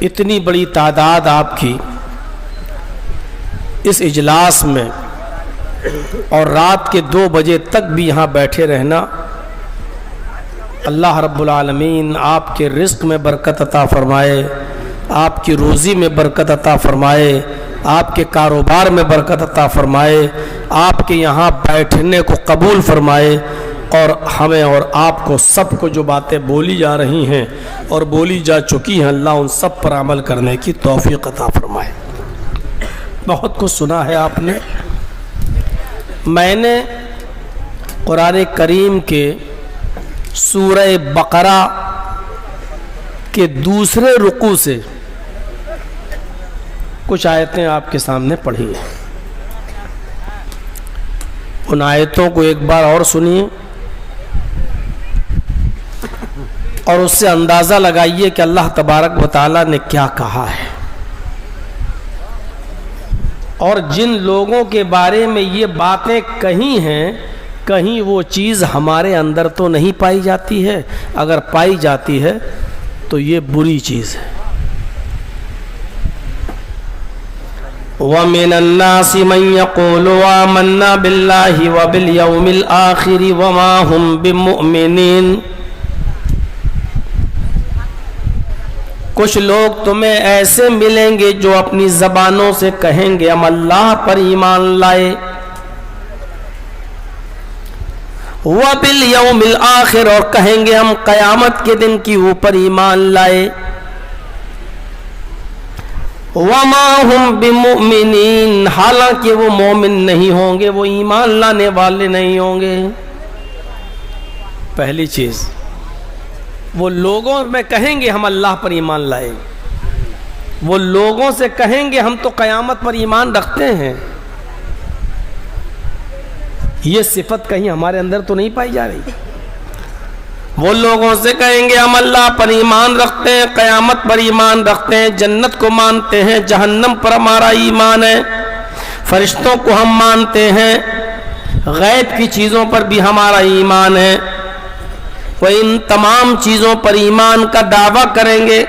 اتنی بڑی تعداد آپ کی اس اجلاس میں اور رات کے 2 بجے تک بھی یہاں بیٹھے رہنا، اللہ رب العالمین آپ کے رزق میں برکت عطا فرمائے، آپ کی روزی میں برکت عطا فرمائے، آپ کے کاروبار میں برکت عطا فرمائے، آپ کے یہاں بیٹھنے کو قبول فرمائے، اور ہمیں اور آپ کو سب کو جو باتیں بولی جا رہی ہیں اور بولی جا چکی ہیں، اللہ ان سب پر عمل کرنے کی توفیق عطا فرمائے۔ بہت کچھ سنا ہے آپ نے۔ میں نے قرآن کریم کے سورہ بقرہ کے دوسرے رکوع سے کچھ آیتیں آپ کے سامنے پڑھی ہیں۔ ان آیتوں کو ایک بار اور سنیے اور اس سے اندازہ لگائیے کہ اللہ تبارک و تعالیٰ نے کیا کہا ہے، اور جن لوگوں کے بارے میں یہ باتیں کہی ہیں، کہیں وہ چیز ہمارے اندر تو نہیں پائی جاتی ہے، اگر پائی جاتی ہے تو یہ بری چیز ہے۔ وَمِنَ النَّاسِ مَن يَقُولُ آمَنَّا بِاللَّهِ وَبِالْيَوْمِ الْآخِرِ وَمَا هُمْ بِمُؤْمِنِينَ۔ کچھ لوگ تمہیں ایسے ملیں گے جو اپنی زبانوں سے کہیں گے ہم اللہ پر ایمان لائے، وَبِالْيَوْمِ الْآخِرِ اور کہیں گے ہم قیامت کے دن کی اوپر ایمان لائے، وَمَا هُمْ بِمُؤْمِنِينَ حالانکہ وہ مومن نہیں ہوں گے، وہ ایمان لانے والے نہیں ہوں گے۔ پہلی چیز، وہ لوگوں میں کہیں گے ہم اللہ پر ایمان لائے، وہ لوگوں سے کہیں گے ہم تو قیامت پر ایمان رکھتے ہیں، یہ صفت کہیں ہمارے اندر تو نہیں پائی جا رہی۔ وہ لوگوں سے کہیں گے ہم اللہ پر ایمان رکھتے ہیں، قیامت پر ایمان رکھتے ہیں، جنت کو مانتے ہیں، جہنم پر ہمارا ایمان ہے، فرشتوں کو ہم مانتے ہیں، غیب کی چیزوں پر بھی ہمارا ایمان ہے، وہ ان تمام چیزوں پر ایمان کا دعویٰ کریں گے۔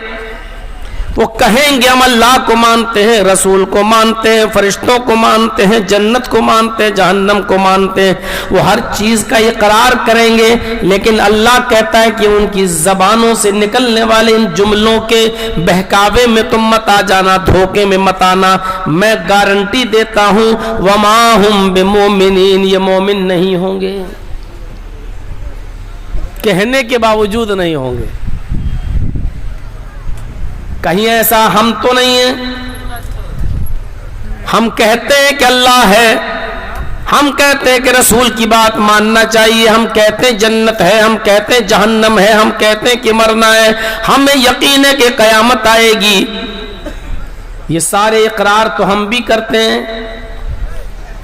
وہ کہیں گے ہم اللہ کو مانتے ہیں، رسول کو مانتے ہیں، فرشتوں کو مانتے ہیں، جنت کو مانتے ہیں، جہنم کو مانتے ہیں، وہ ہر چیز کا اقرار کریں گے، لیکن اللہ کہتا ہے کہ ان کی زبانوں سے نکلنے والے ان جملوں کے بہکاوے میں تم مت آ جانا، دھوکے میں مت آنا۔ میں گارنٹی دیتا ہوں وما ہم بمؤمنین، یہ مومن نہیں ہوں گے، کہنے کے باوجود نہیں ہوں گے۔ کہیں ایسا ہم تو نہیں ہیں، ہم کہتے ہیں کہ اللہ ہے، ہم کہتے ہیں کہ رسول کی بات ماننا چاہیے، ہم کہتے ہیں جنت ہے، ہم کہتے ہیں جہنم ہے، ہم کہتے ہیں کہ مرنا ہے، ہمیں یقین ہے کہ قیامت آئے گی، یہ سارے اقرار تو ہم بھی کرتے ہیں،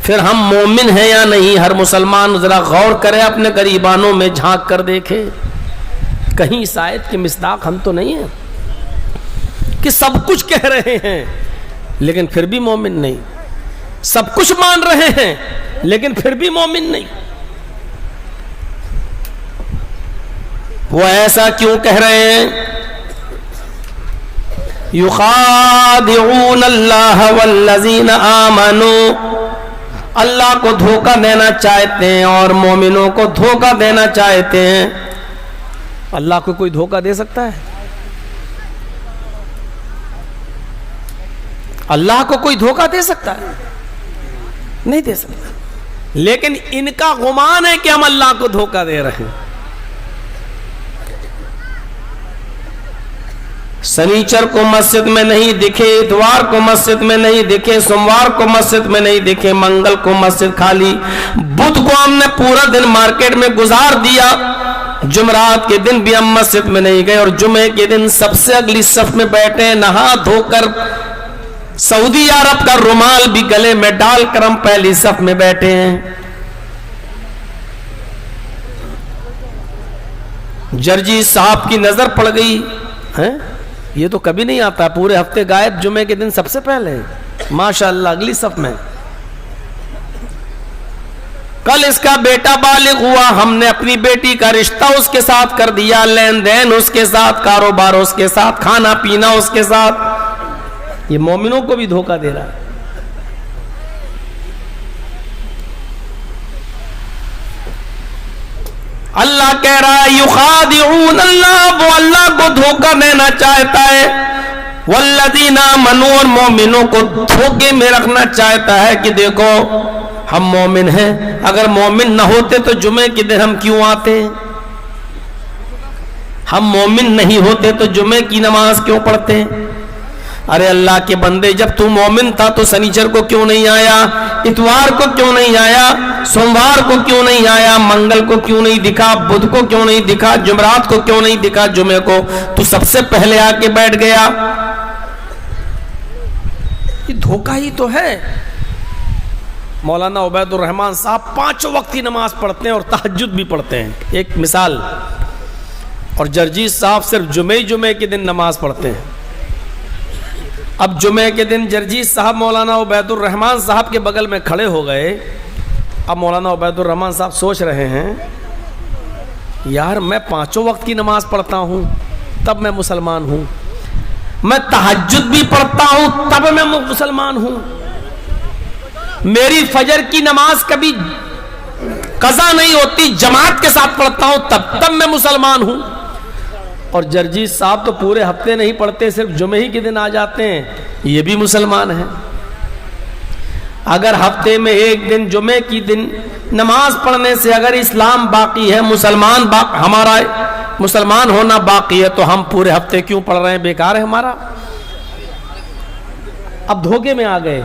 پھر ہم مومن ہیں یا نہیں؟ ہر مسلمان ذرا غور کرے، اپنے گریبانوں میں جھانک کر دیکھے، کہیں اس آیت کے مصداق ہم تو نہیں ہیں کہ سب کچھ کہہ رہے ہیں لیکن پھر بھی مومن نہیں، سب کچھ مان رہے ہیں لیکن پھر بھی مومن نہیں۔ وہ ایسا کیوں کہہ رہے ہیں؟ یخادعون اللہ والذین آمنوا، اللہ کو دھوکہ دینا چاہتے ہیں اور مومنوں کو دھوکہ دینا چاہتے ہیں۔ اللہ کو کوئی دھوکہ دے سکتا ہے؟ اللہ کو کوئی دھوکہ دے سکتا ہے؟ نہیں دے سکتا، لیکن ان کا گمان ہے کہ ہم اللہ کو دھوکہ دے رہے ہیں۔ سنیچر کو مسجد میں نہیں دکھے، اتوار کو مسجد میں نہیں دکھے، سوموار کو مسجد میں نہیں دکھے، منگل کو مسجد خالی، بدھ کو ہم نے پورا دن مارکیٹ میں گزار دیا، جمعرات کے دن بھی ہم مسجد میں نہیں گئے، اور جمعے کے دن سب سے اگلی صف میں بیٹھے، نہا دھو کر سعودی عرب کا رومال بھی گلے میں ڈال کر ہم پہلی صف میں بیٹھے ہیں۔ جرجی صاحب کی نظر پڑ گئی ہے، یہ تو کبھی نہیں آتا، پورے ہفتے غائب، جمعے کے دن سب سے پہلے، ماشاءاللہ اگلی صف میں۔ کل اس کا بیٹا بالغ ہوا، ہم نے اپنی بیٹی کا رشتہ اس کے ساتھ کر دیا، لین دین اس کے ساتھ، کاروبار اس کے ساتھ، کھانا پینا اس کے ساتھ۔ یہ مومنوں کو بھی دھوکہ دے رہا ہے۔ اللہ کہہ رہا ہے یخادعون اللہ، وہ اللہ کو دھوکہ دینا چاہتا ہے، والذین آمنوا، اور مومنوں کو دھوکے میں رکھنا چاہتا ہے کہ دیکھو ہم مومن ہیں، اگر مومن نہ ہوتے تو جمعے کے دن ہم کیوں آتے؟ ہم مومن نہیں ہوتے تو جمعے کی نماز کیوں پڑھتے؟ ارے اللہ کے بندے، جب تو مومن تھا تو سنیچر کو کیوں نہیں آیا؟ اتوار کو کیوں نہیں آیا؟ سوموار کو کیوں نہیں آیا؟ منگل کو کیوں نہیں دکھا؟ بدھ کو کیوں نہیں دکھا؟ جمعرات کو کیوں نہیں دکھا؟ جمعے کو تو سب سے پہلے آ کے بیٹھ گیا۔ یہ دھوکہ ہی تو ہے۔ مولانا عبید الرحمان صاحب 5 وقت کی نماز پڑھتے ہیں اور تہجد بھی پڑھتے ہیں، ایک مثال، اور جرجیت صاحب صرف جمعے کے دن نماز پڑھتے ہیں۔ اب جمعے کے دن جرجیت صاحب مولانا عبید الرحمان صاحب کے بغل میں کھڑے ہو گئے۔ اب مولانا عبید الرحمان صاحب سوچ رہے ہیں یار میں 5 وقت کی نماز پڑھتا ہوں تب میں مسلمان ہوں، میں تہجد بھی پڑھتا ہوں تب میں مسلمان ہوں، میری فجر کی نماز کبھی قضا نہیں ہوتی، جماعت کے ساتھ پڑھتا ہوں تب میں مسلمان ہوں، اور جرجیت صاحب تو پورے ہفتے نہیں پڑھتے، صرف جمعے ہی کے دن آ جاتے ہیں، یہ بھی مسلمان ہیں۔ اگر ہفتے میں ایک دن جمعے کی دن نماز پڑھنے سے اگر اسلام باقی ہے، ہمارا مسلمان ہونا باقی ہے، تو ہم پورے ہفتے کیوں پڑھ رہے ہیں؟ بیکار ہے ہمارا۔ اب دھوکے میں آ گئے،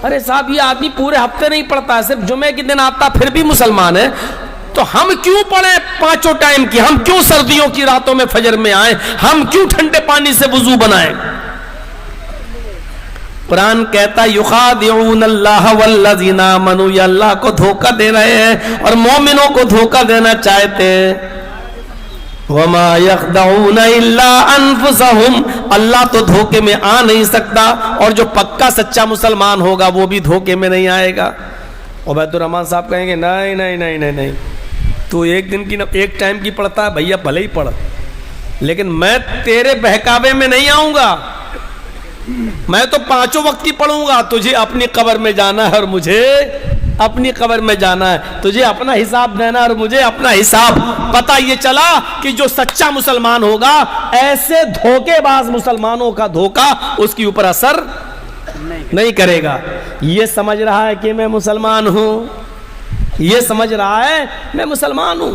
ارے صاحب یہ آدمی پورے ہفتے نہیں پڑھتا، صرف جمعے کے دن آتا پھر بھی مسلمان ہے، تو ہم کیوں پڑھیں 5 ٹائم کی؟ ہم کیوں سردیوں کی راتوں میں فجر میں آئیں؟ ہم کیوں ٹھنڈے پانی سے وضو بنائیں؟ قرآن کہتا یخادعون اللہ والذین آمنوا، یہ اللہ کو دھوکہ دے رہے ہیں اور مومنوں کو دھوکہ دینا چاہتے ہیں۔ وما یخدعون الا انفسہم، اللہ تو دھوکے میں آ نہیں سکتا، اور جو پکا سچا مسلمان ہوگا وہ بھی دھوکے میں نہیں آئے گا۔ عبید الرحمان صاحب کہیں گے نہیں نہیں نہیں نہیں نہیں، تو ایک ٹائم کی پڑھتا ہے بھیا بھلے ہی پڑھ، لیکن میں تیرے بہکاوے میں نہیں آؤں گا، میں تو 5 وقت کی پڑھوں گا، تجھے اپنی قبر میں جانا ہے اور مجھے اپنی قبر میں جانا ہے، تجھے اپنا حساب دینا ہے اور مجھے اپنا حساب۔ پتہ یہ چلا کہ جو سچا مسلمان ہوگا ایسے دھوکے باز مسلمانوں کا دھوکہ اس کے اوپر اثر نہیں کرے گا۔ یہ سمجھ رہا ہے کہ میں مسلمان ہوں، یہ سمجھ رہا ہے میں مسلمان ہوں،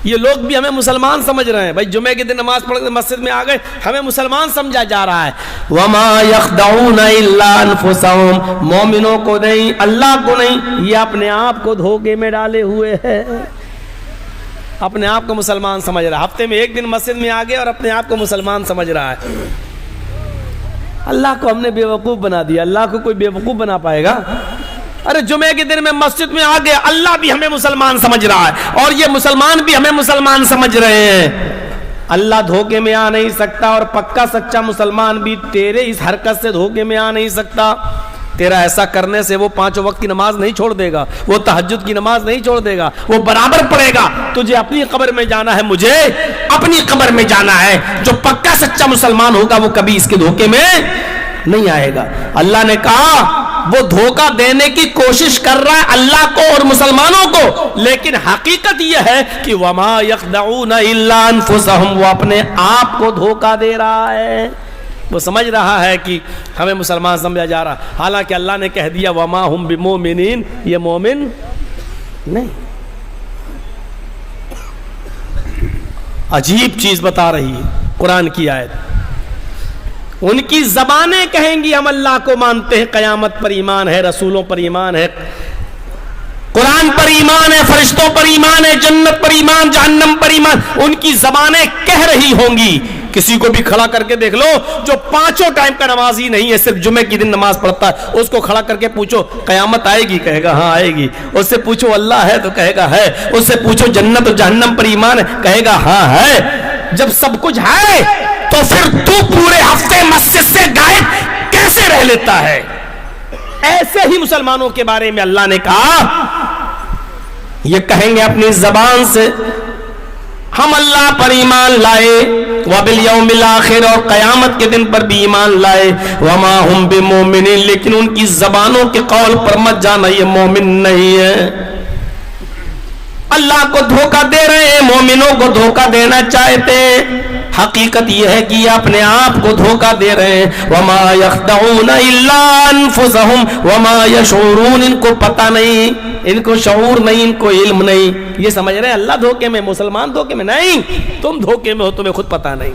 یہ لوگ بھی ہمیں مسلمان سمجھ رہے ہیں، بھائی جمعے کے دن نماز پڑھ کے مسجد میں آ گئے، ہمیں مسلمان سمجھا جا رہا ہے۔ وما یخدعون الا انفسہم، مومنوں کو نہیں، اللہ کو نہیں، یہ اپنے آپ کو دھوکے میں ڈالے ہوئے ہیں، اپنے آپ کو مسلمان سمجھ رہا ہے، ہفتے میں ایک دن مسجد میں آ گئے اور اپنے آپ کو مسلمان سمجھ رہا ہے۔ اللہ کو ہم نے بے وقوف بنا دیا، اللہ کو کوئی بے وقوف بنا پائے گا؟ ارے جمعے کے دن میں مسجد میں آ گیا، اللہ بھی ہمیں مسلمان سمجھ رہا ہے اور یہ مسلمان بھی ہمیں مسلمان سمجھ رہے ہیں۔ اللہ دھوکے میں آ نہیں سکتا، اور پکا سچا مسلمان بھی تیرے اس حرکت سے دھوکے میں آ نہیں سکتا۔ تیرا ایسا کرنے سے وہ 5 وقت کی نماز نہیں چھوڑ دے گا، وہ تہجد کی نماز نہیں چھوڑ دے گا، وہ برابر پڑھے گا۔ تجھے اپنی قبر میں جانا ہے، مجھے اپنی قبر میں جانا ہے۔ جو پکا سچا مسلمان ہوگا وہ کبھی اس کے دھوکے میں نہیں آئے گا۔ اللہ نے کہا وہ دھوکہ دینے کی کوشش کر رہا ہے اللہ کو اور مسلمانوں کو، لیکن حقیقت یہ ہے کہ وما یخدعون الا انفسہم، وہ اپنے آپ کو دھوکہ دے رہا ہے۔ وہ سمجھ رہا ہے کہ ہمیں مسلمان سمجھا جا رہا، حالانکہ اللہ نے کہہ دیا وما ہم بمومنین، یہ مومن نہیں۔ عجیب چیز بتا رہی ہے قرآن کی آیت۔ ان کی زبانیں کہیں گی ہم اللہ کو مانتے ہیں، قیامت پر ایمان ہے، رسولوں پر ایمان ہے، قرآن پر ایمان ہے، فرشتوں پر ایمان ہے، جنت پر ایمان، جہنم پر ایمان۔ ان کی زبانیں کہہ رہی ہوں گی۔ کسی کو بھی کھڑا کر کے دیکھ لو جو 5 ٹائم کا نمازی نہیں ہے، صرف جمعے کی دن نماز پڑھتا ہے، اس کو کھڑا کر کے پوچھو قیامت آئے گی، کہے گا ہاں آئے گی۔ اس سے پوچھو اللہ ہے تو کہے گا ہے۔ اس سے پوچھو جنت اور جہنم پر ایمان ہے، کہے گا ہاں ہے۔ جب سب کچھ ہے تو پھر تو پورے ہفتے مسجد سے غائب کیسے رہ لیتا ہے؟ ایسے ہی مسلمانوں کے بارے میں اللہ نے کہا یہ کہیں گے اپنی زبان سے ہم اللہ پر ایمان لائے، وبالیوم الآخر، اور قیامت کے دن پر بھی ایمان لائے، وما ہم بمومنین، لیکن ان کی زبانوں کے قول پر مت جانا یہ مومن نہیں ہے، اللہ کو دھوکہ دے رہے ہیں، مومنوں کو دھوکہ دینا چاہتے ہیں، حقیقت یہ ہے کہ یہ اپنے آپ کو دھوکہ دے رہے ہیں، وما یخدعون الا انفسهم وما یشعرون، ان کو پتہ نہیں، ان کو شعور نہیں، ان کو علم نہیں، یہ سمجھ رہے ہیں اللہ دھوکے میں، مسلمان دھوکے میں، نہیں، تم دھوکے میں ہو، تمہیں خود پتہ نہیں۔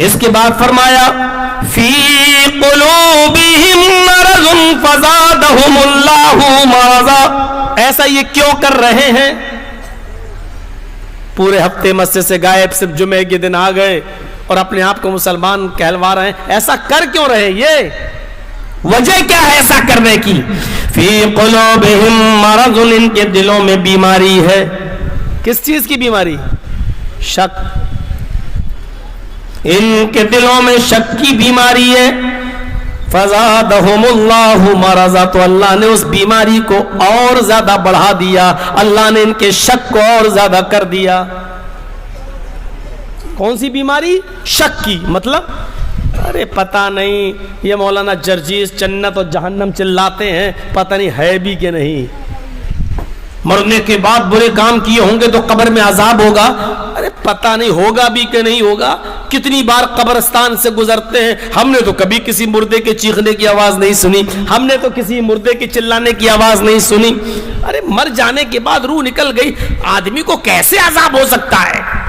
اس کے بعد فرمایا فی قلوبہم مرض فزادہم اللہ مرضا، ایسا یہ کیوں کر رہے ہیں؟ پورے ہفتے مسجد سے غائب، صرف جمعے کے دن آ گئے اور اپنے آپ کو مسلمان کہلوا رہے ہیں، ایسا کر کیوں رہے؟ یہ وجہ کیا ہے ایسا کرنے کی؟ فی قلوبہم مرض، ان کے دلوں میں بیماری ہے۔ کس چیز کی بیماری؟ شک، ان کے دلوں میں شک کی بیماری ہے۔ فزادہم اللہ مرضا، تو اللہ نے اس بیماری کو اور زیادہ بڑھا دیا، اللہ نے ان کے شک کو اور زیادہ کر دیا۔ کون سی بیماری؟ شک کی، مطلب ارے پتہ نہیں، یہ مولانا جرجیس جنت اور جہنم چلاتے ہیں، پتہ نہیں ہے بھی کہ نہیں، مرنے کے بعد برے کام کیے ہوں گے تو قبر میں عذاب ہوگا، ارے پتہ نہیں ہوگا بھی کہ نہیں ہوگا۔ کتنی بار قبرستان سے گزرتے ہیں، ہم نے تو کبھی کسی مردے کے چیخنے کی آواز نہیں سنی، ہم نے تو کسی مردے کے چلانے کی آواز نہیں سنی۔ ارے مر جانے کے بعد روح نکل گئی، آدمی کو کیسے عذاب ہو سکتا ہے؟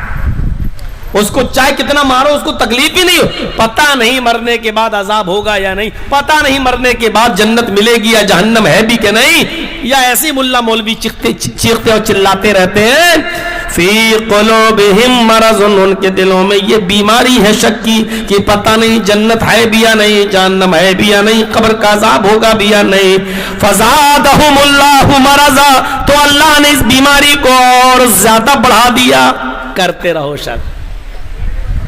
اس کو چاہے کتنا مارو اس کو تکلیف ہی نہیں ہو، پتہ نہیں مرنے کے بعد عذاب ہوگا یا نہیں، پتہ نہیں مرنے کے بعد جنت ملے گی یا جہنم ہے بھی کہ نہیں، یا ایسی ملا مولوی چیختے اور چلاتے رہتے ہیں۔ فی قلوبہم مرض، ان کے دلوں میں یہ بیماری ہے شک کی کہ پتہ نہیں جنت ہے بھی یا نہیں، جہنم ہے بھی یا نہیں، قبر کا عذاب ہوگا بھی یا نہیں۔ فزادہم اللہ مرضا، تو اللہ نے اس بیماری کو اور زیادہ بڑھا دیا۔ کرتے رہو شک،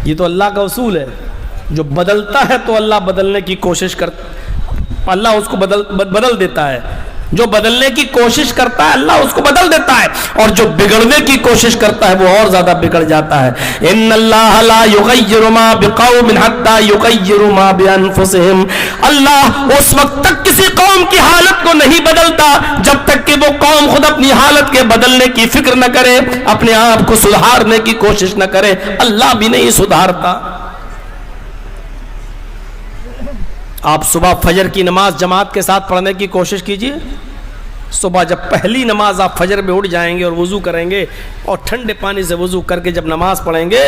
یہ تو اللہ کا اصول ہے، جو بدلتا ہے تو اللہ بدلنے کی کوشش کرتا، اللہ اس کو بدل دیتا ہے، جو بدلنے کی کوشش کرتا ہے اللہ اس کو بدل دیتا ہے، اور جو بگڑنے کی کوشش کرتا ہے وہ اور زیادہ بگڑ جاتا ہے۔ ان اللہ لا یغیر ما بقوم حتی یغیروا ما بانفسہم، اللہ اس وقت تک کسی قوم کی حالت کو نہیں بدلتا جب تک کہ وہ قوم خود اپنی حالت کے بدلنے کی فکر نہ کرے، اپنے آپ کو سدھارنے کی کوشش نہ کرے، اللہ بھی نہیں سدھارتا۔ آپ صبح فجر کی نماز جماعت کے ساتھ پڑھنے کی کوشش کیجئے، صبح جب پہلی نماز آپ فجر میں اٹھ جائیں گے اور وضو کریں گے اور ٹھنڈے پانی سے وضو کر کے جب نماز پڑھیں گے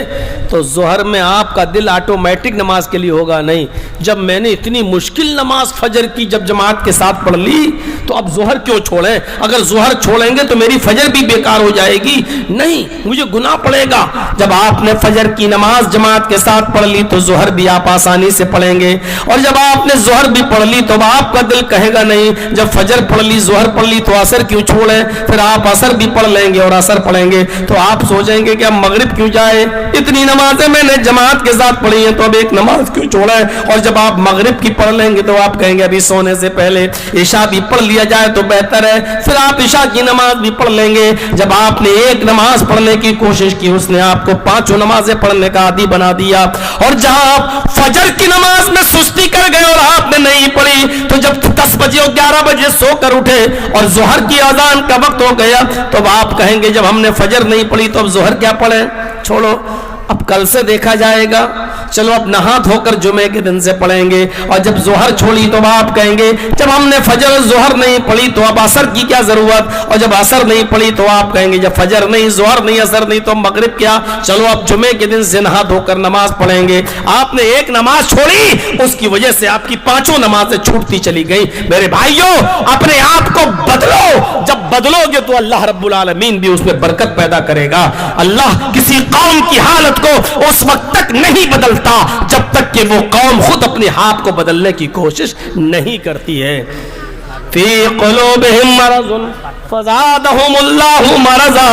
تو ظہر میں آپ کا دل آٹومیٹک نماز کے لیے ہوگا نہیں، جب میں نے اتنی مشکل نماز فجر کی جب جماعت کے ساتھ پڑھ لی تو اب ظہر کیوں چھوڑیں، اگر ظہر چھوڑیں گے تو میری فجر بھی بیکار ہو جائے گی، نہیں مجھے گناہ پڑے گا۔ جب آپ نے فجر کی نماز جماعت کے ساتھ پڑھ لی تو ظہر بھی آپ آسانی سے پڑھیں گے، اور جب آپ نے ظہر بھی پڑھ لی تو آپ کا دل کہے گا نہیں جب فجر پڑھ لی ظہر پڑھ لی تو عصر کیوں چھوڑیں، پھر آپ عصر بھی پڑھ لیں گے اور عصر پڑھیں گے تو آپ سوچیں گے کہ اب مغرب کیوں جائے، اتنی نمازیں میں نے جماعت کے ساتھ پڑھی ہیں تو اب ایک نماز کیوں چھوڑیں، اور جب آپ مغرب کی پڑھ لیں گے تو آپ کہیں گے ابھی سونے سے پہلے عشاء بھی پڑھ لیا جائے تو بہتر ہے، پھر آپ عشاء کی نماز بھی پڑھ لیں گے۔ جب آپ نے ایک نماز پڑھنے کی کوشش کی اس نے آپ کو پانچوں نمازیں پڑھنے کا عادی بنا دیا، اور جہاں آپ فجر کی نماز میں سستی کر گئے اور آپ نے نہیں پڑھی تو جب 10 بجے اور 11 بجے سو کر اٹھے اور ظہر کی اذان کا وقت ہو گیا تو اب آپ کہیں گے جب ہم نے فجر نہیں پڑھی تو اب ظہر کیا پڑھیں، چھوڑو اب کل سے دیکھا جائے گا، چلو اب نہا دھو کر جمعے کے دن سے پڑھیں گے، اور جب ظہر چھوڑی تو آپ کہیں گے جب ہم نے فجر ظہر نہیں پڑھی تو اب عصر کی کیا ضرورت، اور جب عصر نہیں پڑھی تو آپ کہیں گے جب فجر نہیں ظہر نہیں عصر نہیں تو مغرب کیا، چلو اب جمعے کے دن سے نہا دھو کر نماز پڑھیں گے۔ آپ نے ایک نماز چھوڑی اس کی وجہ سے آپ کی پانچوں نمازیں چھوٹتی چلی گئی۔ میرے بھائیوں اپنے آپ کو بدلو، جب بدلو گے تو اللہ رب العالمین بھی اس میں برکت پیدا کرے گا۔ اللہ کسی قوم کی حالت کو اس وقت تک نہیں بدلتا جب تک کہ وہ قوم خود اپنے ہاتھ کو بدلنے کی کوشش نہیں کرتی ہے۔ فی قلوبہم مرض فزادہم اللہ مرضا،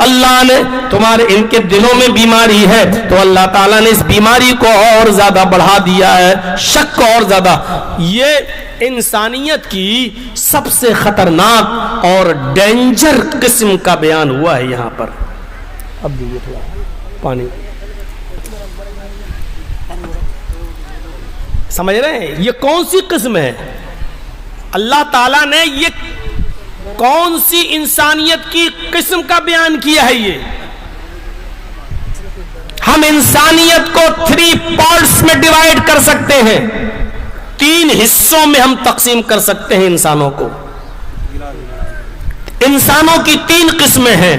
اللہ نے تمہارے ان کے دلوں میں بیماری ہے تو اللہ تعالیٰ نے اس بیماری کو اور زیادہ بڑھا دیا ہے، شک کو اور زیادہ۔ یہ انسانیت کی سب سے خطرناک اور ڈینجر قسم کا بیان ہوا ہے یہاں پر. اب دیجیے تھوڑا پانی. سمجھ رہے ہیں یہ کون سی قسم ہے؟ اللہ تعالیٰ نے یہ کون سی انسانیت کی قسم کا بیان کیا ہے؟ یہ ہم انسانیت کو 3 پارٹس میں ڈیوائیڈ کر سکتے ہیں، 3 حصوں میں ہم تقسیم کر سکتے ہیں انسانوں کو. انسانوں کی 3 قسمیں ہیں.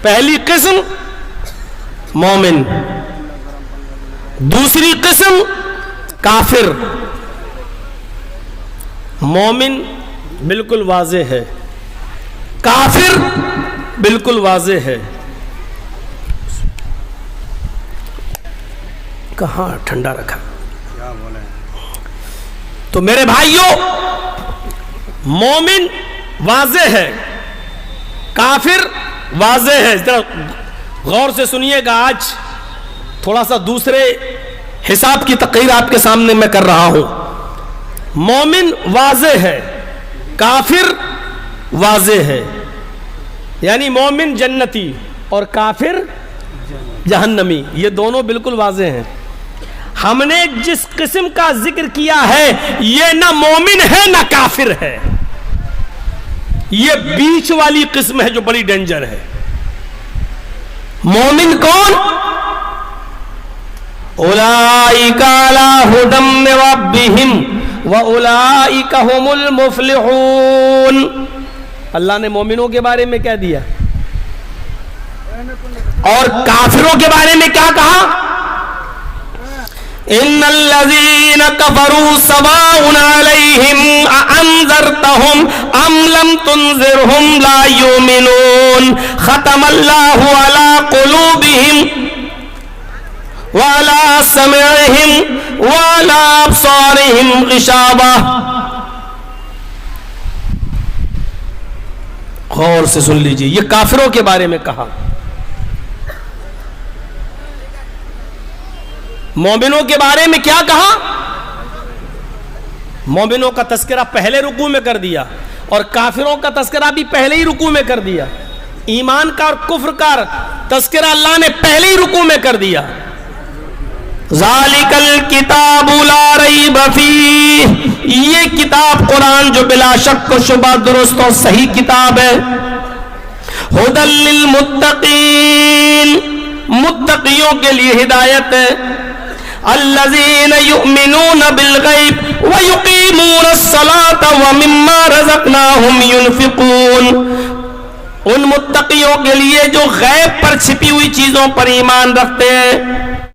پہلی قسم مومن، دوسری قسم کافر. مومن بالکل واضح ہے، کافر بالکل واضح ہے. کہاں ٹھنڈا رکھا؟ تو میرے بھائیوں، مومن واضح ہے، کافر واضح ہے. ذرا غور سے سنیے گا، آج تھوڑا سا دوسرے حساب کی تقریر آپ کے سامنے میں کر رہا ہوں. مومن واضح ہے، کافر واضح ہے. یعنی مومن جنتی اور کافر جہنمی، یہ دونوں بالکل واضح ہیں. ہم نے جس قسم کا ذکر کیا ہے یہ نہ مومن ہے نہ کافر ہے، یہ بیچ والی قسم ہے جو بڑی ڈینجر ہے. مومن کون؟ اولئک علی ھدی من ربہم واولئک ھم المفلحون. اللہ نے مومنوں کے بارے میں کہہ دیا اور کافروں کے بارے میں کیا کہا؟ ان الذین کفروا سواء علیہم اانذرتہم ام لم تنذرہم لا یؤمنون ختم اللہ علی قلوبہم وعلی سمعہم وعلی ابصارہم غشاوہ. غور سے سن لیجیے، یہ کافروں کے بارے میں کہا. مومنوں کے بارے میں کیا کہا؟ مومنوں کا تذکرہ پہلے رکوع میں کر دیا اور کافروں کا تذکرہ بھی پہلے ہی رکوع میں کر دیا. ایمان کا اور کفر کا تذکرہ اللہ نے پہلے ہی رکوع میں کر دیا. ذالک الکتاب لا ریب فیہ، یہ کتاب قرآن جو بلا شک و شبہ درست اور صحیح کتاب ہے. ھدی للمتقین، متقیوں کے لیے ہدایت ہے. الذین یؤمنون بالغیب ویقیمون الصلاة ومما رزقناہم ینفقون. ان متقیوں کے لیے جو غیب پر چھپی ہوئی چیزوں پر ایمان رکھتے ہیں